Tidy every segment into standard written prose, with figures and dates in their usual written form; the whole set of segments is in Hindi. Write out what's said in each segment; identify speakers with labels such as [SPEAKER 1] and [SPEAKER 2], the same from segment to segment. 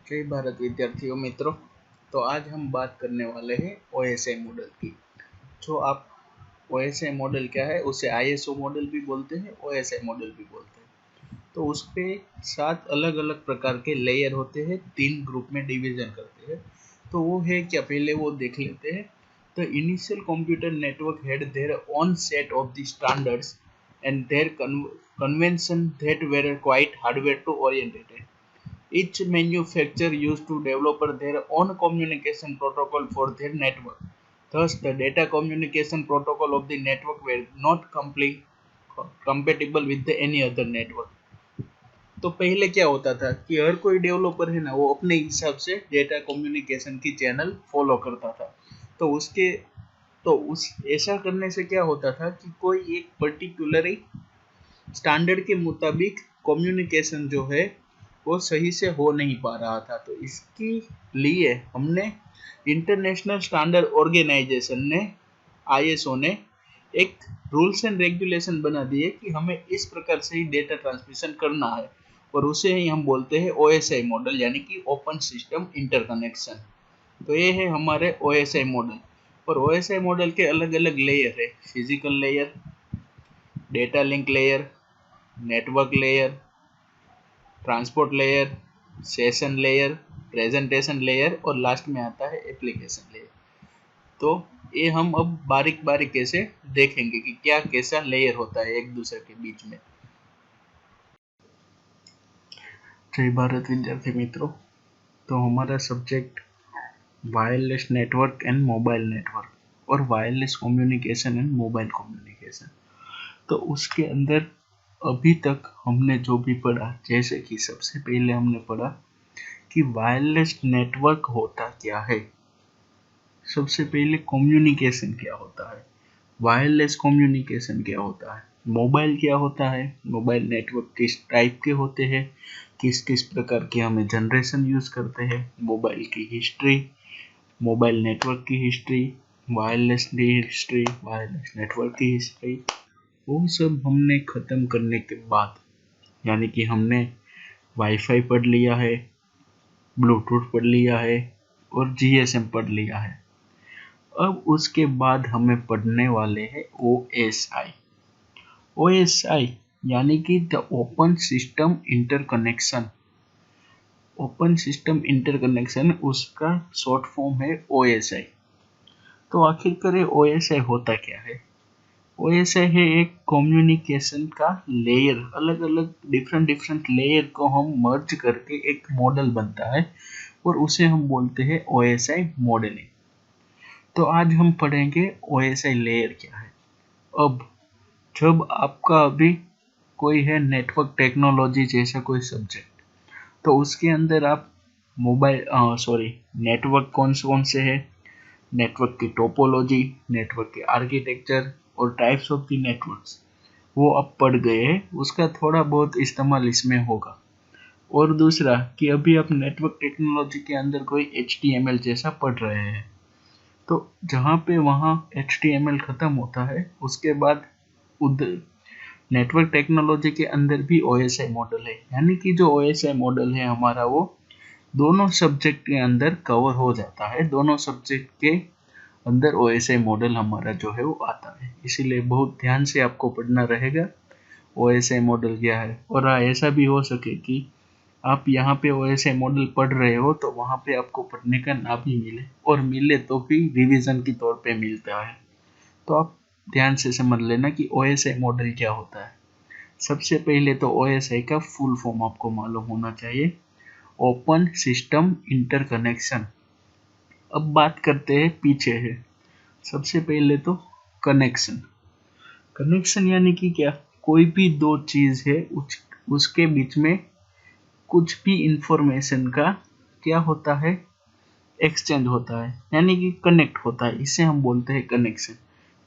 [SPEAKER 1] जय भारत विद्यार्थियों मित्रों। तो आज हम बात करने वाले हैं ओएसआई मॉडल की। जो आप ओएसआई मॉडल क्या है, उसे आईएसओ मॉडल भी बोलते हैं, ओएसआई मॉडल भी बोलते हैं। तो उस पे 7 अलग अलग प्रकार के लेयर होते हैं, 3 ग्रुप में डिवीजन करते हैं। तो वो है क्या, पहले वो देख लेते हैं। The initial computer network had their own set of the standards and their convention that were quite hardware too oriented. Each manufacturer used to develop their own communication protocol for their network. Thus, the data communication protocol of the network were not compatible with any other network. तो पहले क्या होता था कि हर कोई डेवलपर है ना, वो अपने हिसाब से डेटा कम्युनिकेशन की चैनल फॉलो करता था। तो उस ऐसा करने से क्या होता था कि कोई एक पर्टिकुलर स्टैंडर्ड के मुताबिक कम्युनिकेशन जो है वो सही से हो नहीं पा रहा था। तो इसके लिए हमने इंटरनेशनल स्टैंडर्ड ऑर्गेनाइजेशन ने, आईएसओ ने, एक रूल्स एंड रेगुलेशन बना दिए कि हमें इस प्रकार से ही डेटा ट्रांसमिशन करना है, और उसे ही हम बोलते हैं ओएसआई मॉडल, यानी कि ओपन सिस्टम इंटरकनेक्शन। तो ये है हमारे ओएसआई मॉडल। और ओएसआई मॉडल के अलग अलग लेयर है: physical layer, data link layer, network layer, transport layer, session layer, presentation layer, और लास्ट में आता है एप्लीकेशन लेयर। तो ये हम अब बारीक बारीक से देखेंगे कि क्या कैसा लेयर होता है एक दूसरे के बीच में। जय भारत विद्यार्थी मित्रों। तो हमारा subject wireless network and mobile network और wireless communication and mobile communication. तो उसके अंदर अभी तक हमने जो भी पढ़ा, जैसे कि सबसे पहले हमने पढ़ा कि वायरलेस नेटवर्क होता क्या है। सबसे पहले कम्युनिकेशन क्या होता है, वायरलेस कम्युनिकेशन क्या होता है, मोबाइल क्या होता है, मोबाइल नेटवर्क किस टाइप के होते हैं, किस किस प्रकार के हमें जनरेशन यूज करते हैं, मोबाइल की हिस्ट्री, मोबाइल नेटवर्क की history, wireless history, wireless network की हिस्ट्री, वो सब हमने खत्म करने के बाद, यानी कि हमने वाईफाई पढ़ लिया है, ब्लूटूथ पढ़ लिया है और जीएसएम पढ़ लिया है। अब उसके बाद हमें पढ़ने वाले हैं ओएसआई। ओएसआई यानी कि the open system interconnection. Open system interconnection उसका शॉर्ट फॉर्म है ओएसआई। तो आखिरकार ओएसआई होता क्या है? ओएसआई है एक कम्युनिकेशन का लेयर, अलग अलग डिफरेंट लेयर को हम मर्ज करके एक मॉडल बनता है, और उसे हम बोलते हैं ओएसआई मॉडलिंग। तो आज हम पढ़ेंगे ओएसआई लेयर क्या है। अब जब आपका अभी कोई है नेटवर्क टेक्नोलॉजी जैसा कोई सब्जेक्ट, तो उसके अंदर आप नेटवर्क कौन से है, नेटवर्क की टोपोलॉजी, नेटवर्क के आर्किटेक्चर और टाइप्स ऑफ द नेटवर्क्स, वो आप पढ़ गए हैं, उसका थोड़ा बहुत इस्तेमाल इसमें होगा। और दूसरा कि अभी आप नेटवर्क टेक्नोलॉजी के अंदर कोई HTML जैसा पढ़ रहे हैं, तो जहाँ पे वहाँ HTML खत्म होता है, उसके बाद नेटवर्क टेक्नोलॉजी के अंदर भी ओएसआई मॉडल है, यानी कि जो ओएसआई मॉडल है हमारा, वो दोनों सब्जेक्ट के अंदर कवर हो जाता है। दोनों सब्जेक्ट के अंदर ओएसआई मॉडल हमारा जो है वो आता है, इसीलिए बहुत ध्यान से आपको पढ़ना रहेगा ओएसआई मॉडल क्या है। और ऐसा भी हो सके कि आप यहाँ पे ओएसआई मॉडल पढ़ रहे हो तो वहाँ पे आपको पढ़ने का ना भी मिले, और मिले तो भी रिवीजन के तौर पे मिलता है। तो आप ध्यान से समझ लेना कि ओएसआई मॉडल क्या होता है। सबसे पहले तो ओएसआई का फुल फॉर्म आपको मालूम होना चाहिए, ओपन सिस्टम इंटरकनेक्शन। अब बात करते हैं पीछे है। सबसे पहले तो कनेक्शन। कनेक्शन यानी कि क्या, कोई भी दो चीज है, उसके बीच में कुछ भी इंफॉर्मेशन का क्या होता है, एक्सचेंज होता है, यानी कि कनेक्ट होता है, इसे हम बोलते हैं कनेक्शन।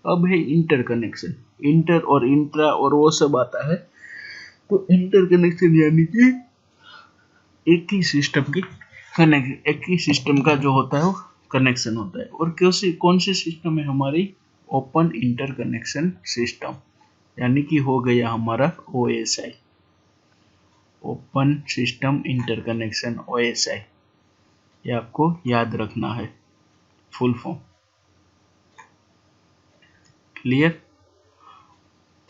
[SPEAKER 1] अब है इंटरकनेक्शन, इंटर और इंट्रा और वो सब आता है। तो इंटरकनेक्शन यानी कि एक ही सिस्टम का जो होता है वो कनेक्शन होता है। और कौन सी सिस्टम है हमारी, ओपन इंटरकनेक्शन सिस्टम, यानी कि हो गया हमारा OSI, open system interconnection OSI. ये आपको याद रखना है full form. Clear?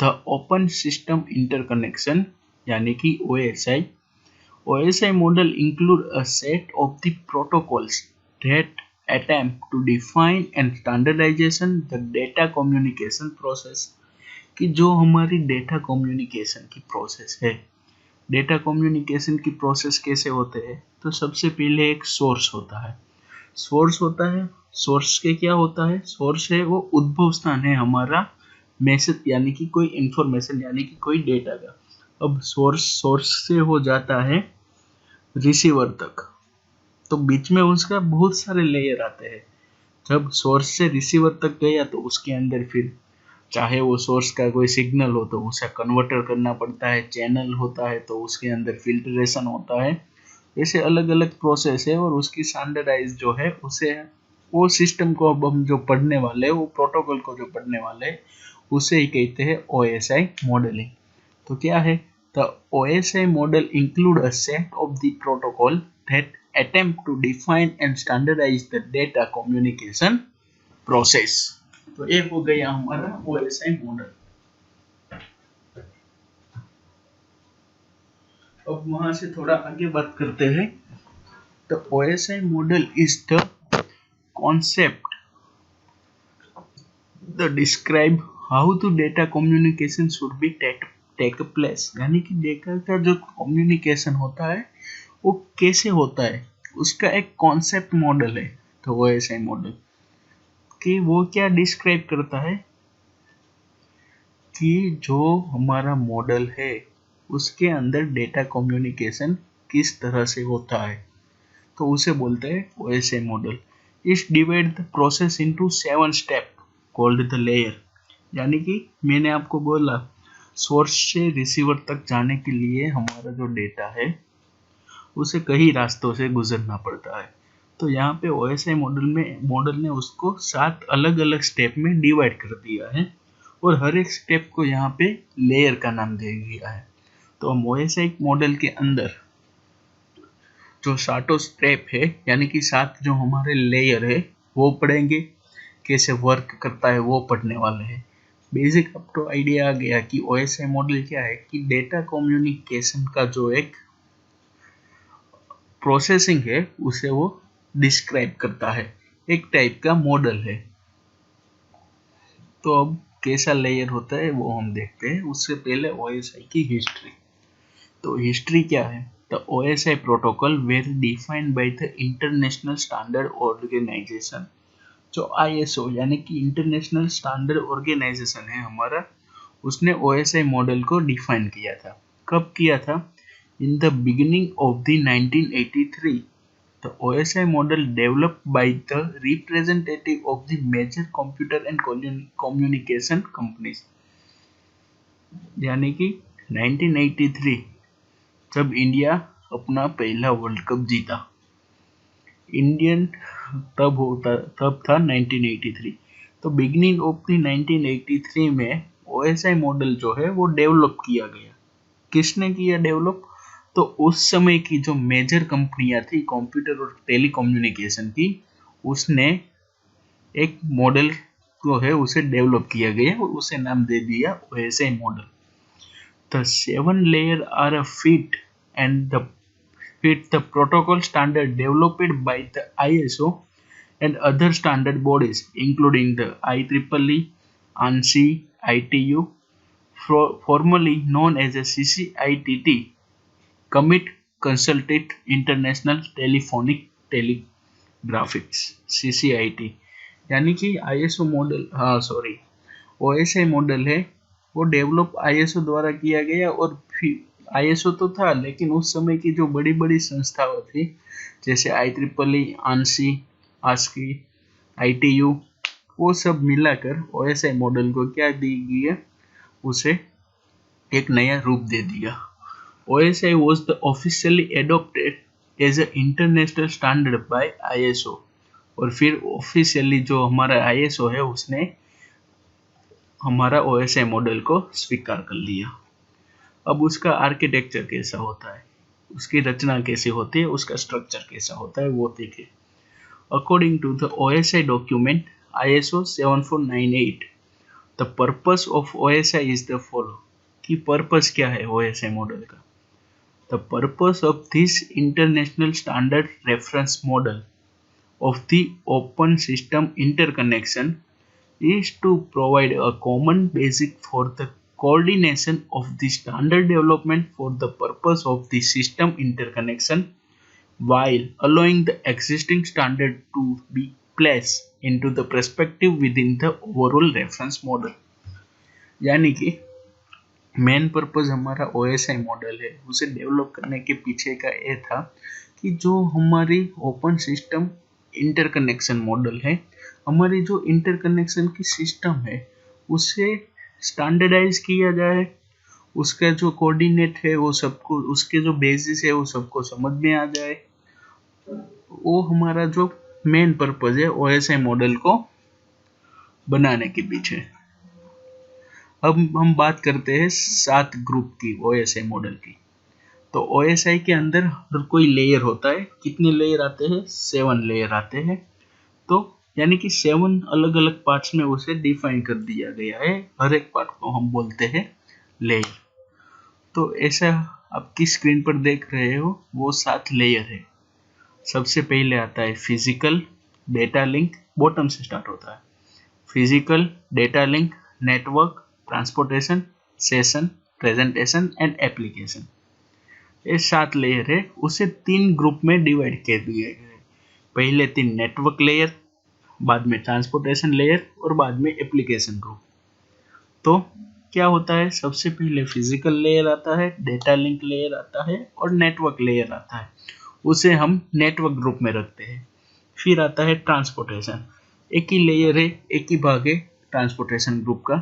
[SPEAKER 1] The open system interconnection यानी कि OSI OSI model include a set of the protocols that attempt to define and standardization the data communication process। कि जो हमारी डेटा कम्युनिकेशन की प्रोसेस है, डेटा कम्युनिकेशन की प्रोसेस कैसे होते हैं? तो सबसे पहले एक सोर्स होता है। सोर्स के क्या होता है? सोर्स है वो उद्भव स्थान है हमारा मैसेज यानी कि कोई इंफॉर्मेशन यानी कि कोई डेटा का। अब सोर्स से हो जाता है रिसीवर तक, तो बीच में उसका बहुत सारे लेयर आते हैं। जब सोर्स से रिसीवर तक गया तो उसके अंदर फिर चाहे वो सोर्स का कोई सिग्नल हो तो उसे कन्वर्टर करना पड़ता है, चैनल होता है तो उसके अंदर फिल्ट्रेशन होता है। ऐसे अलग अलग प्रोसेस है और उसकी स्टैंडर्डाइज जो है उसे वो सिस्टम को अब हम जो पढ़ने वाले हैं, वो प्रोटोकॉल को जो पढ़ने वाले हैं उसे ही कहते हैं OSI मॉडलिंग। तो क्या है? The OSI model include a set of the protocol that attempt to define and standardize the data communication process। तो ये हो गया हमारा OSI मॉडल। अब वहां से थोड़ा आगे बात करते हैं। The OSI model is the concept that describe how the data communication should be take place। यानी कि डेटा का जो कम्युनिकेशन होता है वो कैसे होता है, उसका एक कॉन्सेप्ट मॉडल है। तो OSI मॉडल कि वो क्या डिस्क्राइब करता है कि जो हमारा मॉडल है उसके अंदर डेटा कम्युनिकेशन किस तरह से होता है, तो उसे बोलते हैं OSI मॉडल। इस divide the process into 7 step called the layer. यानी कि मैंने आपको बोला सोर्स से रिसीवर तक जाने के लिए हमारा जो डेटा है उसे कई रास्तों से गुजरना पड़ता है। तो यहाँ पे OSI मॉडल ने उसको 7 अलग अलग स्टेप में डिवाइड कर दिया है और हर एक स्टेप को यहाँ पे लेयर का नाम दे दिया है। तो हम OSI मॉडल के अंदर जो 7 स्टेप है यानी कि 7 जो हमारे लेयर है वो पढ़ेंगे, कैसे वर्क करता है वो पढ़ने वाले हैं। बेसिक आपको आइडिया आ गया कि OSI मॉडल क्या है कि डेटा कम्युनिकेशन का जो एक प्रोसेसिंग है उसे वो डिस्क्राइब करता है, एक टाइप का मॉडल है। तो अब कैसा लेयर होता है वो हम देखते हैं। उससे पहले OSI की हिस्ट्री। तो हिस्ट्री क्या है? The OSI protocol were defined by the international standard organisation. जो ISO यानी कि इंटरनेशनल स्टैंडर्ड ऑर्गेनाइजेशन है हमारा, उसने OSI मॉडल को डिफाइन किया था। कब किया था? In the beginning of the 1983। The OSI model developed by the representative of the major computer and communication companies। यानी कि 1983 जब इंडिया अपना पहला वर्ल्ड कप जीता, इंडियन तब था 1983। तो बिगिनिंग ऑफ द 1983 में OSI मॉडल जो है वो डेवलप किया गया। किसने किया डेवलप? तो उस समय की जो मेजर कंपनियां थी कंप्यूटर और टेलीकम्युनिकेशन की, उसने एक मॉडल जो है उसे डेवलप किया गया और उसे नाम दे दिया OSI model. The 7 layer are a fit the protocol standard developed by the ISO and other standard bodies including the IEEE, ANSI, ITU, formerly known as a CCITT, Commit Consulted International Telephonic Telegraphics, CCIT। यानी कि ISO मॉडल OSI मॉडल है वो डेवलप ISO द्वारा किया गया। और फिर ISO तो था लेकिन उस समय की जो बड़ी बड़ी संस्थाएं थी जैसे IEEE, ANSI, ASCII, ITU, वो सब मिलाकर OSI मॉडल को क्या दी गई, उसे एक नया रूप दे दिया। OSI was the officially adopted as an international standard by ISO। और फिर ऑफिशियली जो हमारा ISO है उसने हमारा OSI मॉडल को स्वीकार कर लिया। अब उसका आर्किटेक्चर कैसा होता है? उसकी रचना कैसे होती है, उसका स्ट्रक्चर कैसा होता है वो देखें। According to the OSI document ISO 7498, the purpose of OSI is the follow, कि पर्पस क्या है OSI मॉडल का। The purpose of this international standard reference model of the open system interconnection is to provide a common basic for the coordination of the standard development for the purpose of the system interconnection while allowing the existing standard to be placed into the perspective within the overall reference model। यानी कि मेन पर्पस हमारा OSI मॉडल है उसे डेवलप करने के पीछे का ये था कि जो हमारी ओपन सिस्टम इंटरकनेक्शन मॉडल है, हमारी जो इंटरकनेक्शन की सिस्टम है उसे स्टैंडर्डाइज किया जाए, उसका जो कोऑर्डिनेट है वो सबको, उसके जो बेसिस है वो सबको समझ में आ जाए। वो हमारा जो मेन पर्पस है OSI मॉडल को बनाने के पीछे। अब हम बात करते हैं 7 ग्रुप की OSI मॉडल की। तो OSI के अंदर हर कोई लेयर होता है, कितने लेयर आते हैं, 7 लेयर आते हैं। तो यानी कि 7 अलग अलग पार्ट्स में उसे डिफाइन कर दिया गया है, हर एक पार्ट को हम बोलते हैं लेयर। तो ऐसा आपकी स्क्रीन पर देख रहे हो वो 7 लेयर है। सबसे पहले आता है फिजिकल डेटा लिंक, बॉटम से स्टार्ट होता है। Physical data link, network, transportation, session, presentation and application. ये 7 लेयर है, उसे 3 ग्रुप में डिवाइड कर दिए गए। पहले 3 नेटवर्क लेयर, बाद में ट्रांसपोर्टेशन लेयर और बाद में एप्लीकेशन ग्रुप। तो क्या होता है, सबसे पहले फिजिकल लेयर आता है, डेटा लिंक लेयर आता है और नेटवर्क लेयर आता है, उसे हम नेटवर्क ग्रुप में रखते हैं। फिर आता है ट्रांसपोर्टेशन, एक ही लेयर है, एक ही भाग है ट्रांसपोर्टेशन ग्रुप का।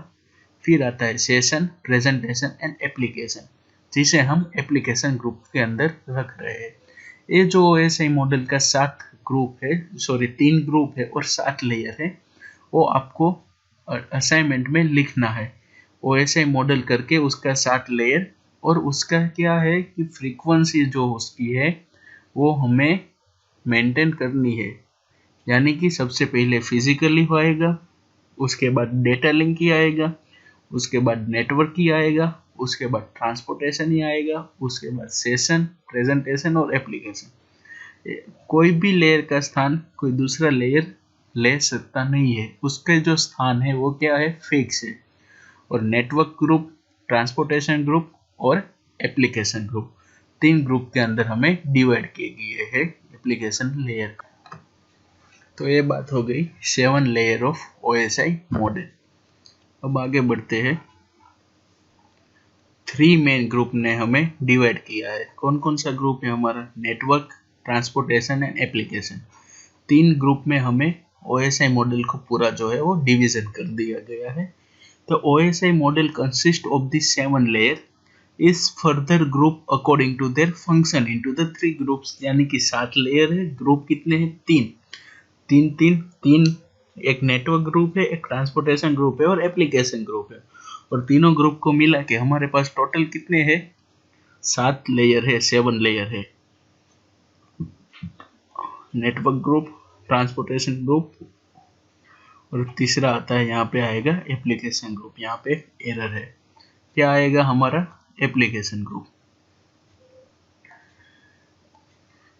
[SPEAKER 1] फिर आता है सेशन, प्रेजेंटेशन एंड एप्लीकेशन, जिसे हम एप्लीकेशन ग्रुप के अंदर रख रहे हैं। ये जो OSI मॉडल का 7 ग्रुप है, 3 ग्रुप है और 7 लेयर है, वो आपको असाइनमेंट में लिखना है। OSI मॉडल करके उसका 7 लेयर और उसका क्या है कि फ्रीक्वेंसी जो उसकी है वो हमें मेंटेन करनी है। यानी कि सबसे पहले फिजिकली आएगा, उसके बाद डेटा लिंक ही आएगा, उसके बाद नेटवर्क ही आएगा, उसके बाद ट्रांसपोर्टेशन ही आएगा, उसके बाद सेशन, प्रेजेंटेशन और एप्लीकेशन। कोई भी लेयर का स्थान कोई दूसरा लेयर ले सकता नहीं है, उसके जो स्थान है वो क्या है, फिक्स है। और नेटवर्क ग्रुप, ट्रांसपोर्टेशन ग्रुप और एप्लीकेशन ग्रुप, 3 ग्रुप के अंदर हमें डिवाइड किए गए हैं एप्लीकेशन लेयर का। तो ये बात हो गई 7 लेयर ऑफ OSI मॉडल। अब आगे बढ़ते हैं। 3 मेन ग्रुप ने हमें डिवाइड किया है। कौन कौन सा ग्रुप है हमारा, network, transportation and application. 3 group में हमें OSI मॉडल को पूरा जो है वो डिवीजन कर दिया गया है। तो OSI model consist of the 7 layer is further group according to their function into the 3 groups. यानी कि 7 लेयर है, ग्रुप कितने हैं, 3। एक नेटवर्क ग्रुप है, एक ट्रांसपोर्टेशन ग्रुप है और एप्लीकेशन ग्रुप है। और तीनों ग्रुप को मिला के हमारे पास टोटल कितने हैं, 7 लेयर है, 7 लेयर है। नेटवर्क ग्रुप, ट्रांसपोर्टेशन ग्रुप और तीसरा आता है यहाँ पे आएगा एप्लीकेशन ग्रुप। यहाँ पे एरर है, क्या आएगा हमारा, एप्लीकेशन ग्रुप।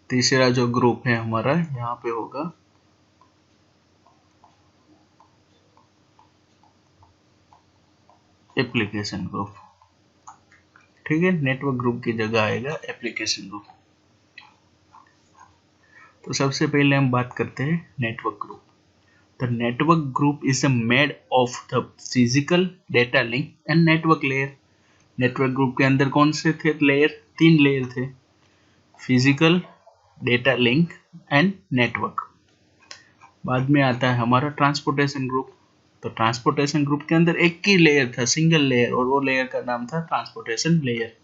[SPEAKER 1] तीसरा जो ग्रुप है हमारा यहाँ पे होगा एप्लीकेशन ग्रुप। ठीक है, नेटवर्क ग्रुप की जगह आएगा एप्लीकेशन ग्रुप। तो सबसे पहले हम बात करते हैं network group. The network group is made of the physical data link and network layer. Network group के अंदर कौन से थे लेयर, 3 लेयर थे, physical, data link and network. बाद में आता है हमारा ट्रांसपोर्टेशन ग्रुप। तो ट्रांसपोर्टेशन ग्रुप के अंदर एक ही लेयर था, सिंगल लेयर, और वो लेयर का नाम था ट्रांसपोर्टेशन लेयर।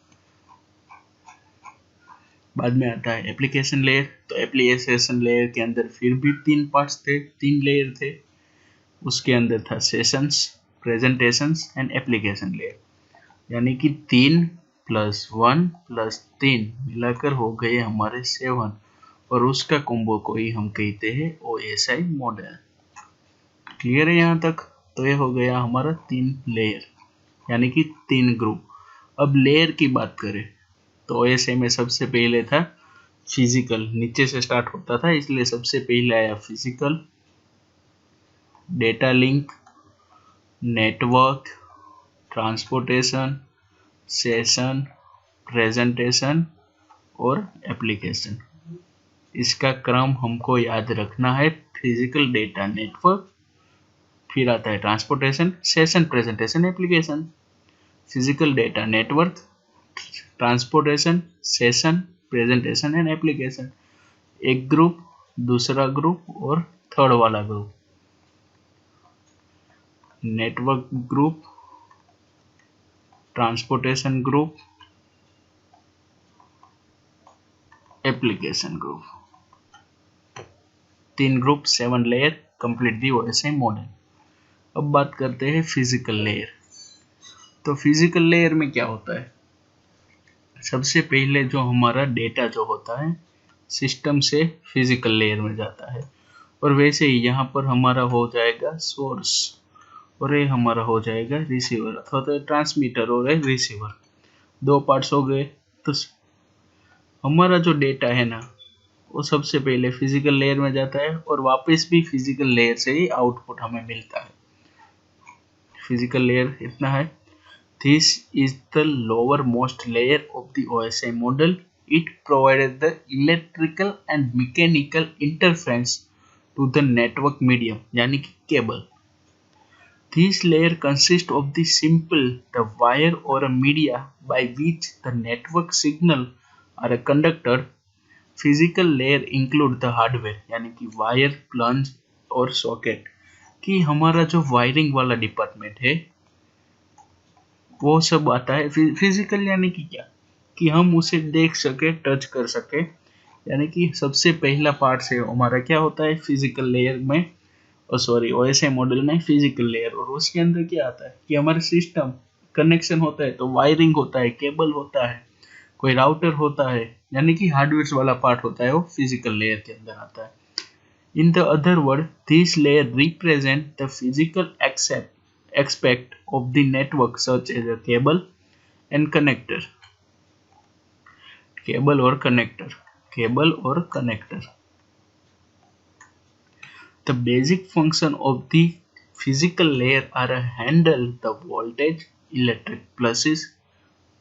[SPEAKER 1] बाद में आता है एप्लीकेशन लेयर। तो एप्लीकेशन लेयर के अंदर फिर भी 3 पार्ट्स थे, 3 लेयर थे। उसके अंदर था sessions, presentations and application layer. यानी कि 3 प्लस 1 प्लस 3 मिलाकर हो गए हमारे 7 और उसका कॉम्बो को ही हम कहते हैं OSI मॉडल। क्लियर है यहाँ तक? तो ये हो गया हमारा 3 लेयर यानी कि 3 ग्रुप। अब लेयर की बात करें तो OSI में सबसे पहले था फिजिकल, नीचे से स्टार्ट होता था इसलिए सबसे पहले आया physical, data link, network, transportation, session, presentation और एप्लीकेशन। इसका क्रम हमको याद रखना है। फिजिकल, डेटा, नेटवर्क, फिर आता है transportation, session, presentation, application. Physical, data, network, transportation, session, presentation and application. एक ग्रुप, दूसरा ग्रुप और थर्ड वाला group. Network group, transportation group, application group. 3 group, 7 layer, complete the OSI model. अब बात करते हैं फिजिकल लेयर। तो फिजिकल लेयर में क्या होता है? सबसे पहले जो हमारा डेटा जो होता है सिस्टम से फिजिकल लेयर में जाता है और वैसे ही यहाँ पर हमारा हो जाएगा सोर्स और ये हमारा हो जाएगा रिसीवर अथवा तो ट्रांसमीटर और रिसीवर। 2 पार्ट्स हो गए। तो हमारा जो डेटा है ना वो सबसे पहले फिजिकल लेयर में जाता है और वापस भी फिजिकल लेयर से ही आउटपुट हमें मिलता है। फिजिकल लेयर इतना है। This is the lowermost layer of the OSI model. It provided the electrical and mechanical interference to the network medium, यानी कि cable. This layer consists of the simple, the wire or a media by which the network signal are a conductor. Physical layer include the hardware, यानी कि वायर, प्लंज और सॉकेट। कि हमारा जो वायरिंग वाला डिपार्टमेंट है वो सब आता है। फिजिकल यानी कि क्या, कि हम उसे देख सके, टच कर सके। यानी कि सबसे पहला पार्ट से हमारा क्या होता है फिजिकल लेयर में, OSI मॉडल में फिजिकल लेयर। और उसके अंदर क्या आता है कि हमारा सिस्टम कनेक्शन होता है, तो वायरिंग होता है, केबल होता है, कोई राउटर होता है, यानी कि हार्डवेयर वाला पार्ट होता है वो फिजिकल लेयर के अंदर आता है। In the other word, this layer represent the physical aspect of the network such as a cable and connector. Cable or connector. The basic function of the physical layer are to handle the voltage, electric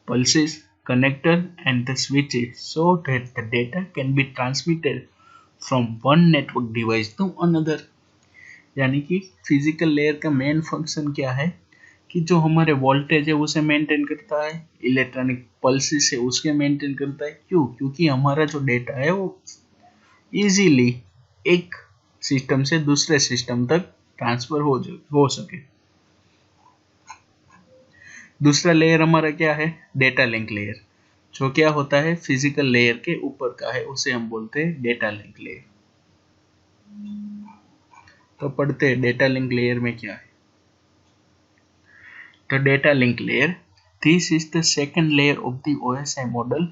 [SPEAKER 1] pulses, connector and the switches so that the data can be transmitted from one network device to another. यानी कि फिजिकल लेयर का मेन फंक्शन क्या है कि जो हमारे वोल्टेज है उसे मेंटेन करता है, इलेक्ट्रॉनिक पल्सेस है उसके मेंटेन करता है। क्यों? क्योंकि हमारा जो डेटा है वो इजीली एक सिस्टम से दूसरे सिस्टम तक ट्रांसफर हो सके। दूसरा लेयर हमारा क्या है? डेटा लिंक लेयर, जो क्या होता है फिजिकल लेयर के ऊपर का है, उसे हम बोलते हैं डेटा लिंक लेयर। तो पढ़ते हैं डेटा लिंक लेयर में क्या है। The data link layer. This is the second layer of the OSI model.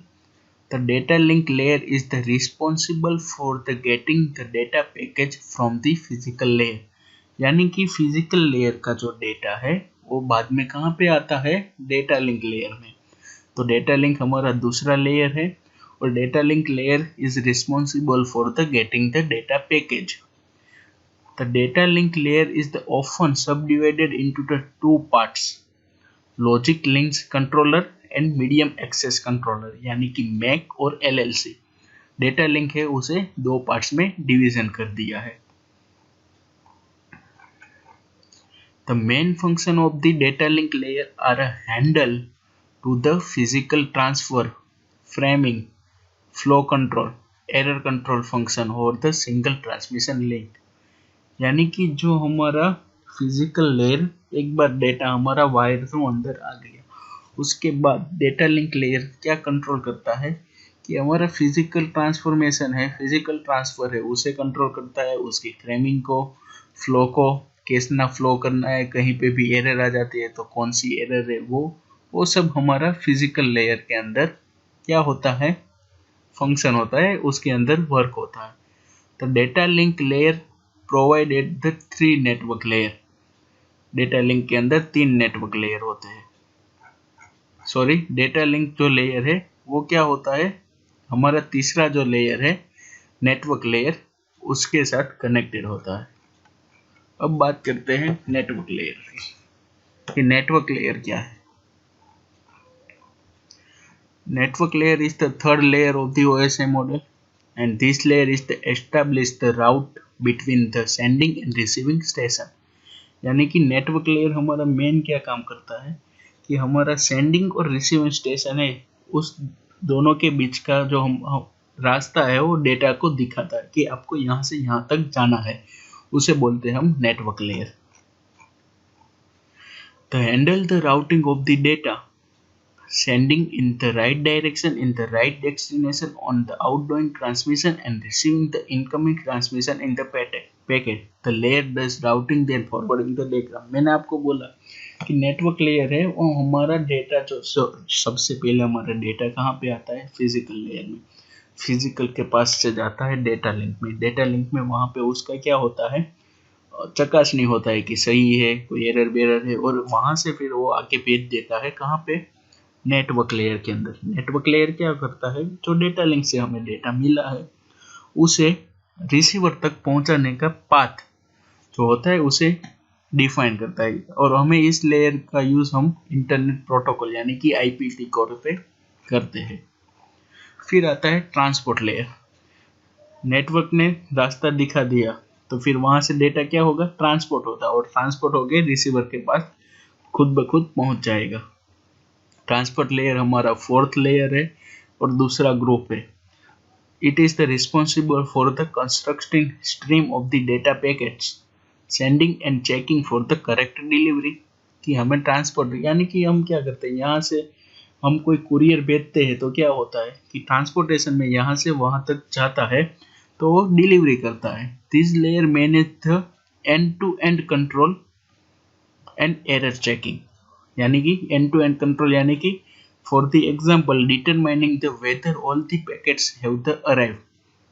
[SPEAKER 1] The data link layer is the responsible for the getting the data package from the physical layer. यानी कि फिजिकल लेयर का जो डेटा है वो बाद में कहाँ पे आता है? डेटा लिंक लेयर में। तो डेटा लिंक हमारा दूसरा लेयर है और data link layer is responsible for the getting the data package. The data link layer is often subdivided into the 2 parts. Logic links controller and medium access controller, यानी कि मैक और LLC। डेटा लिंक है उसे 2 पार्ट्स में डिवीजन कर दिया है। The main function of the data link layer are a handle to the physical transfer, framing, flow control, error control function और द सिंगल ट्रांसमिशन लिंक। यानी कि जो हमारा फिजिकल लेयर, एक बार डेटा हमारा वायर थ्रू अंदर आ गया, उसके बाद डेटा लिंक लेयर क्या कंट्रोल करता है कि हमारा फिजिकल ट्रांसफॉर्मेशन है, फिजिकल ट्रांसफर है, उसे कंट्रोल करता है, उसकी फ्रेमिंग को, फ्लो को कितना फ्लो करना है, कहीं पे भी एरर आ जाती है तो कौन सी एरर है वो वो सब हमारा फिजिकल लेयर के अंदर क्या होता है, फंक्शन होता है, उसके अंदर वर्क होता है। तो data link layer provided the 3 network layer. Data link के अंदर 3 नेटवर्क लेयर होते हैं। सॉरी, डेटा लिंक जो लेयर है वो क्या होता है, हमारा तीसरा जो लेयर है नेटवर्क लेयर, उसके साथ कनेक्टेड होता है। अब बात करते हैं नेटवर्क लेयर की कि नेटवर्क लेयर क्या है। Network layer is the third layer of the OSI model and this layer is to establish the route between the sending and receiving station। यानी कि नेटवर्क लेयर हमारा मेन क्या काम करता है कि हमारा सेंडिंग और रिसीविंग स्टेशन है, उस दोनों के बीच का जो हम रास्ता है वो डेटा को दिखाता है कि आपको यहाँ से यहाँ तक जाना है, उसे बोलते हैं हम network layer. To handle the routing of the data, sending in the right direction in the right destination on the outgoing transmission and receiving the incoming transmission in the packet, the layer does routing then forwarding the diagram। मैंने आपको बोला कि नेटवर्क लेयर है वो हमारा डेटा जो सबसे पहले हमारा डेटा कहाँ पे आता है, फिजिकल लेयर में। फिजिकल के पास से जाता है डेटा लिंक में। डेटा लिंक में वहाँ पे उसका क्या होता है, चकासनी होता है कि सही है, कोई एरर बेरर है, और वहाँ से फिर वो आके भेज देता है कहाँ पे, नेटवर्क लेयर के अंदर। नेटवर्क लेयर क्या करता है, जो डेटा लिंक से हमें डेटा मिला है उसे रिसीवर तक पहुंचाने का पाथ जो होता है उसे डिफाइन करता है, और हमें इस लेयर का यूज हम इंटरनेट प्रोटोकॉल यानी कि IPT कोड पे करते हैं। फिर आता है ट्रांसपोर्ट लेयर। नेटवर्क ने रास्ता दिखा दिया तो फिर वहां से डेटा क्या होगा, ट्रांसपोर्ट होता है, और ट्रांसपोर्ट होके रिसीवर के पास खुद ब खुद पहुंच जाएगा। ट्रांसपोर्ट लेयर हमारा फोर्थ लेयर है और दूसरा ग्रुप है। It is the responsible for the constructing stream of the data packets, sending end checking for the correct delivery. कि हमें ट्रांसपोर्ट यानी कि हम क्या करते हैं, यहाँ से हम कोई कुरियर भेजते हैं तो क्या होता है कि ट्रांसपोर्टेशन में यहाँ से वहाँ तक जाता है तो वो डिलीवरी करता है। This layer manage the end to end control and error checking. यानी कि एंड टू एंड कंट्रोल यानी कि for the example determining the whether all the packets have the arrive,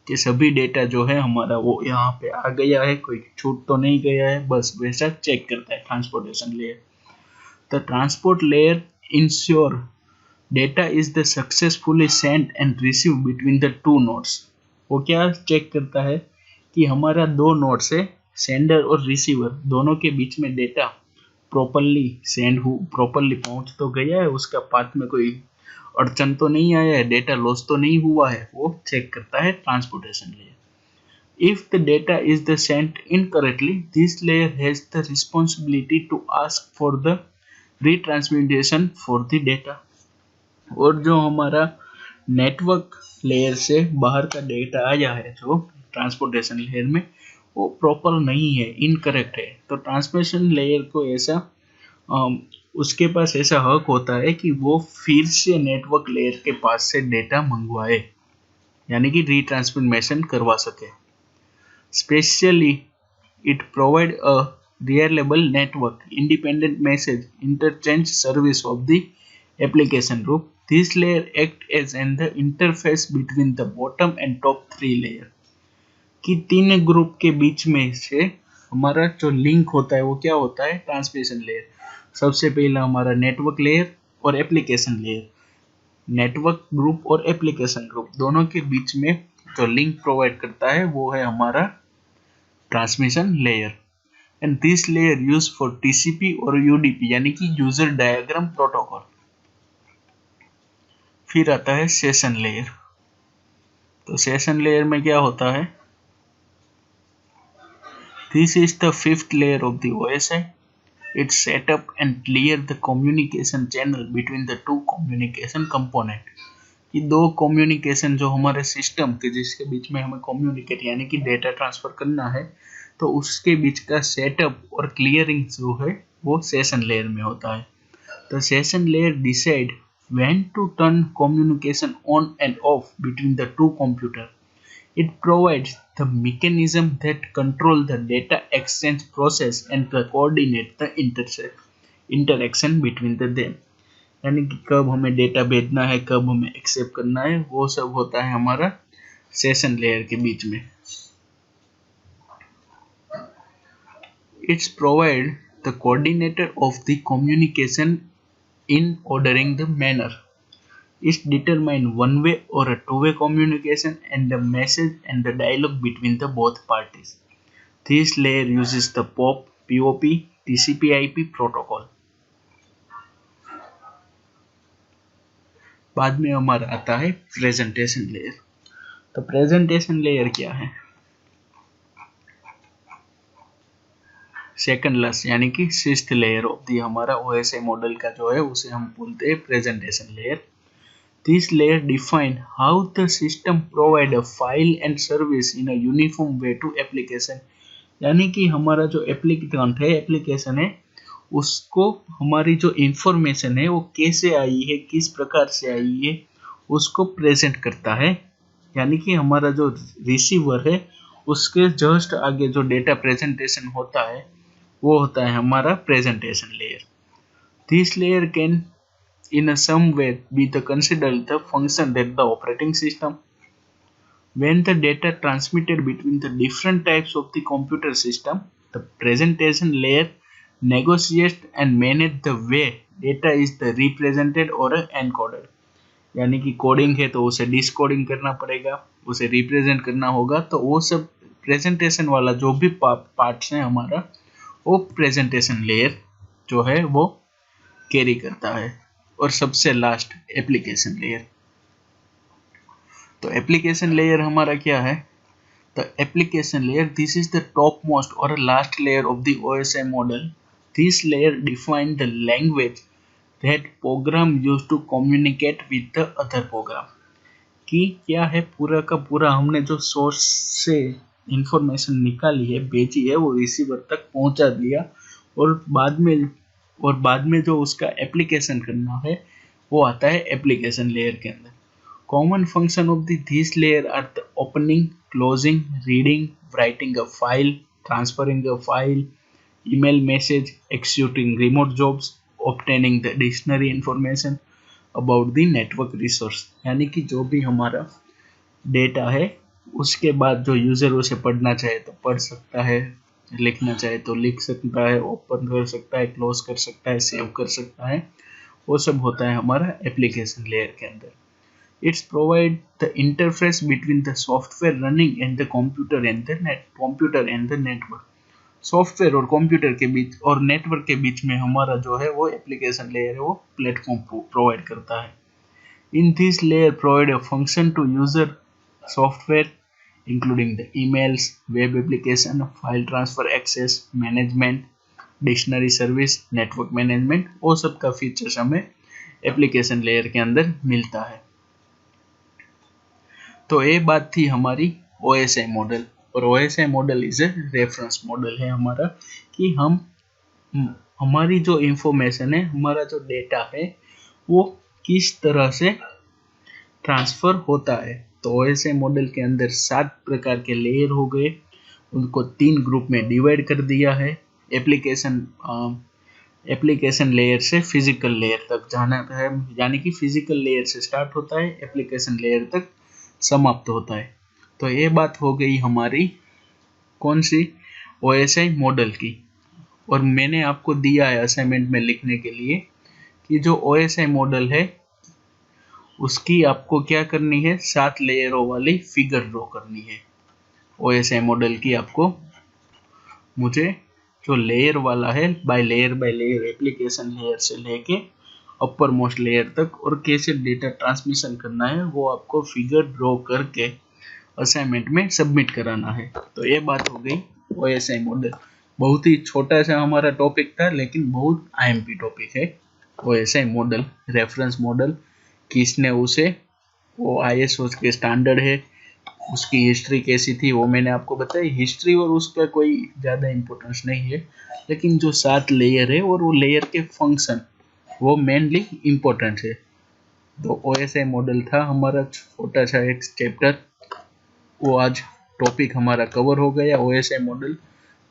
[SPEAKER 1] कि सभी डेटा जो है हमारा वो यहाँ पे आ गया है, कोई छूट तो नहीं गया है, बस वैसा चेक करता है transportation layer. The transport layer ensure data is the successfully send and receive between the two nodes. वो क्या चेक करता है कि हमारा दो नोड से सेंडर और रिसीवर दोनों के बीच में डेटा प्रॉपरली सेंड प्रॉपरली पहुंच तो गया है, उसका पाथ में कोई अड़चन तो नहीं आया है, डेटा लॉस तो नहीं हुआ है, वो चेक करता है transportation layer. If the data is the sent incorrectly, this layer has the responsibility to ask for the retransmission for the data. और जो हमारा नेटवर्क लेयर से बाहर का डेटा आया है जो ट्रांसपोर्टेशन लेयर में, वो प्रॉपर नहीं है, इनकरेक्ट है, तो ट्रांसमिशन लेयर को ऐसा उसके पास ऐसा हक होता है कि वो फिर से नेटवर्क लेयर के पास से डेटा मंगवाए, यानी कि रीट्रांसमिशन करवा सके। Specially it provide a reliable network independent message interchange service of the application group. This layer act as an the interface between the bottom and top 3 layer. कि 3 ग्रुप के बीच में से हमारा जो लिंक होता है वो क्या होता है, ट्रांसमिशन लेयर। सबसे पहला हमारा नेटवर्क लेयर और एप्लीकेशन लेयर। नेटवर्क ग्रुप और एप्लीकेशन ग्रुप दोनों के बीच में जो लिंक प्रोवाइड करता है वो है हमारा transmission layer. And this layer use for TCP और UDP यानी कि यूजर डायग्राम प्रोटोकॉल। फिर आता है सेशन लेयर। तो सेशन लेयर में क्या होता है, this is the 5th layer of the OSI। It set up and clear the communication channel between the two communication component। कि दो कम्युनिकेशन जो हमारे सिस्टम के जिसके बीच में हमें कम्युनिकेट यानी कि डेटा ट्रांसफर करना है, तो उसके बीच का सेटअप और क्लियरिंग जो है वो सेशन लेयर में होता है। तो session layer decide when to turn communication on and off between the two computer। It provides the mechanism that control the data exchange process and coordinate the interaction between them। यानी कि कब हमें डेटा भेजना है, कब हमें एक्सेप्ट करना है, वो सब होता है हमारा सेशन लेयर के बीच में। It's provide the coordinator of the communication in ordering the manner. It determine one way or a two-way communication and the message and the dialogue between the both parties. This layer uses the POP, TCP/IP protocol. बाद में हमारा आता है प्रेजेंटेशन लेयर। तो प्रेजेंटेशन लेयर क्या है? सेकंड लास्ट यानी कि सिक्स्थ लेयर ऑफ दी हमारा OSI मॉडल का जो है उसे हम बोलते हैं presentation layer. This layer define how the system provide a file and service in a uniform way to application। यानी कि हमारा जो एप्लीकेंट है, एप्लीकेशन है, उसको हमारी जो इंफॉर्मेशन है वो कैसे आई है, किस प्रकार से आई है, उसको प्रेजेंट करता है। यानी कि हमारा जो रिसीवर है उसके जस्ट आगे जो डेटा प्रेजेंटेशन होता है वो होता है हमारा presentation layer. This layer can in some way be considered the function that the operating system, when the data transmitted between the different types of the computer system, the presentation layer negotiates and manage the way data is the represented or encoded। यानी कि कोडिंग है तो उसे डिस्कोडिंग करना पड़ेगा, उसे रिप्रेजेंट करना होगा, तो वो सब प्रेजेंटेशन वाला जो भी पार्ट्स है हमारा, वो प्रेजेंटेशन लेयर जो है वो कैरी करता है। और सबसे लास्ट एप्लीकेशन लेयर। तो एप्लीकेशन लेयर हमारा क्या है? तो application layer, this is the top most और last layer of the OSI model. This layer define the language that program use to communicate with the other program. कि क्या है, पूरा का पूरा हमने जो सोर्स से इंफॉर्मेशन निकाली है, भेजी है, वो रिसीवर तक पहुंचा दिया, और बाद में जो उसका एप्लीकेशन करना है वो आता है एप्लीकेशन लेयर के अंदर। Common function of this layer are the opening, closing, reading, writing a file, transferring a file, email message, executing remote jobs, obtaining the dictionary information about the network resource. यानी कि जो भी हमारा डेटा है उसके बाद जो यूजर उसे पढ़ना चाहे तो पढ़ सकता है, लिखना चाहे तो लिख सकता है, ओपन कर सकता है, क्लोज कर सकता है, सेव कर सकता है, वो सब होता है हमारा एप्लीकेशन लेयर के अंदर। It's provide the interface between the software running and the computer and the network. Software और कंप्यूटर के बीच और नेटवर्क के बीच में हमारा जो है वो एप्लीकेशन लेयर है, वो प्लेटफॉर्म प्रोवाइड करता है। In this layer provide a function to user software including the emails, web application, file transfer access, management, dictionary service, network management, वो सब का फीचर्स हमें एप्लीकेशन लेयर के अंदर मिलता है। तो ये बात थी हमारी OSI मॉडल। और OSI model is a reference model है हमारा, कि हमारी जो इंफॉर्मेशन है, हमारा जो डेटा है, वो किस तरह से ट्रांसफर होता है। तो OSI मॉडल के अंदर 7 प्रकार के लेयर हो गए, उनको 3 ग्रुप में डिवाइड कर दिया है। एप्लीकेशन लेयर से फिजिकल लेयर तक जाना है, यानी कि फिजिकल लेयर से स्टार्ट होता है, एप्लीकेशन लेयर तक समाप्त होता है। तो ये बात हो गई हमारी कौन सी, OSI मॉडल की। और मैंने आपको दिया है असाइनमेंट में लिखने के लिए कि जो OSI मॉडल है उसकी आपको क्या करनी है, 7 लेयरों वाली फिगर ड्रॉ करनी है। OSI मॉडल की आपको मुझे जो लेयर वाला है, बाय लेयर एप्लीकेशन लेयर से लेके अपर मोस्ट लेयर तक और कैसे डेटा ट्रांसमिशन करना है, वो आपको फिगर ड्रॉ करके असाइनमेंट में सबमिट कराना है। तो ये बात हो गई OSI मॉडल। बहुत ही छोटा सा हमारा टॉपिक था, लेकिन बहुत IMP टॉपिक है OSI मॉडल, रेफरेंस मॉडल। किसने उसे, वो ISO के स्टैंडर्ड है, उसकी हिस्ट्री कैसी थी वो मैंने आपको बताई। हिस्ट्री और उसका कोई ज़्यादा इम्पोर्टेंस नहीं है, लेकिन जो 7 लेयर है और वो लेयर के फंक्शन वो मेनली इम्पोर्टेंट है। तो OSI मॉडल था हमारा छोटा सा एक चैप्टर, वो आज टॉपिक हमारा कवर हो गया OSI मॉडल।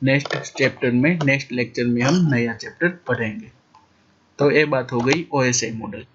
[SPEAKER 1] नेक्स्ट चैप्टर में, नेक्स्ट लेक्चर में हम नया चैप्टर पढ़ेंगे। तो ये बात हो गई OSI मॉडल।